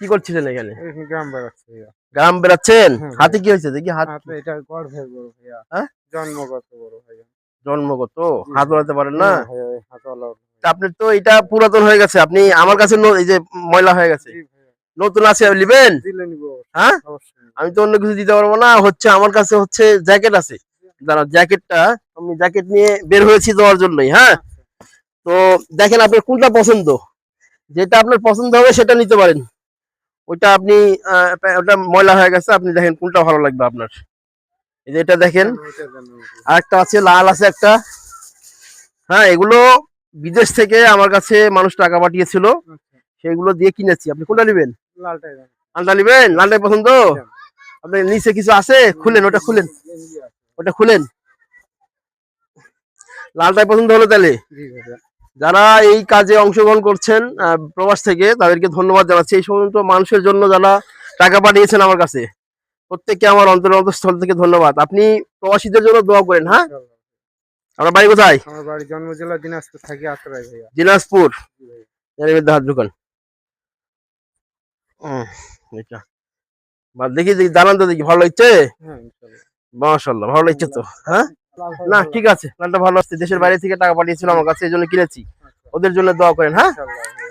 কি করছিলেন এখানে? গ্রাম বেড়াচ্ছে ভাইয়া। গ্রাম বেড়াচ্ছেন? হ্যাঁ ভাইয়া। হাতে কি হয়েছে দেখি হাত? এটা গর্ভের গরু ভাইয়া। হ্যাঁ, জন্মগত গরু ভাইয়া। জন্মগত। জি হাত ভাইয়া। বাড়াতে পারেন না? না ভাইয়া, ওই হাতওয়ালা তা আপনার তো এটা পুরাতন হয়ে গেছে, আপনি আমার কাছে এই যে ময়লা হয়ে গেছে, জি ভাইয়া। নতুন আছে নিবেন? দিলে নিব অবশ্যই। হ্যাঁ, অবশ্যই নিবো। আমি তো অন্য কিছু দিতে পারবো না, হচ্ছে আমার কাছে হচ্ছে জ্যাকেট আছে। দাঁড়া, জ্যাকেটটা আমি জ্যাকেট নিয়ে বের হয়েছি দেওয়ার জন্যই। হ্যাঁ, আচ্ছা। তো দেখেন আপনার কোনটা পছন্দ, যেটা আপনার পছন্দ হবে সেটা নিতে পারেন। ওইটা আপনি ওটা ময়লা হয়ে গেছে, আপনি দেখেন কোনটা ভালো লাগবে আপনার। এই যে এটা দেখেন, দেন ওইটা দেন আমাকে। আর একটা আছে লাল আছে একটা। হ্যাঁ, এগুলো বিদেশ থেকে আমার কাছে মানুষ টাকা পাঠিয়েছিল, আচ্ছা। সেগুলো দিয়ে কিনেছি। আপনি কোনটা নেবেন? লালটাই দেন। লালটা নেবেন? লালটাই পছন্দ? দেন। আপনি নিচে কিছু আছে, খুলেন, ওটা খুলেন, গেঞ্জি আছে। ওটা খুলেন। লালটাই পছন্দ হলো তাহলে। জি ভাইয়া। যারা এই কাজে অংশগ্রহণ করছেন প্রবাস থেকে, তাদেরকে ধন্যবাদ জানাচ্ছি। এই সমস্ত মানুষের জন্য যারা টাকা পাঠিয়েছেন আমার কাছে, প্রত্যেককে আমার অন্তরস্থল থেকে ধন্যবাদ। আপনি প্রবাসীদের জন্য দোয়া করেন। হ্যাঁ, ইনশাআল্লাহ। আপনার বাড়ি কোথায়? আমার বাড়ি জন্ম জেলা দিনাজপুর, থাকি আত্রাই ভাইয়া। দিনাজপুর। জি ভাইয়া। এর মধ্যে হাত ঢুকান। এটা দেখি দেখি, জানান তো দেখি, ভালো লাগছে? হ্যাঁ ইনশাআল্লাহ। মাশাআল্লাহ, ভালো লাগছে তো। হ্যাঁ, লালটাই না ভালো। ঠিক আছে, লালটা ভালো আসছে। দেশের জি। বাইরে থেকে টাকা পাঠিয়েছিল জি। আমার কাছে, এই জন্য কিনেছি। আচ্ছা। ওদের জন্য দোয়া করেন। হ্যাঁ। ইনশাআল্লাহ ভাইয়া।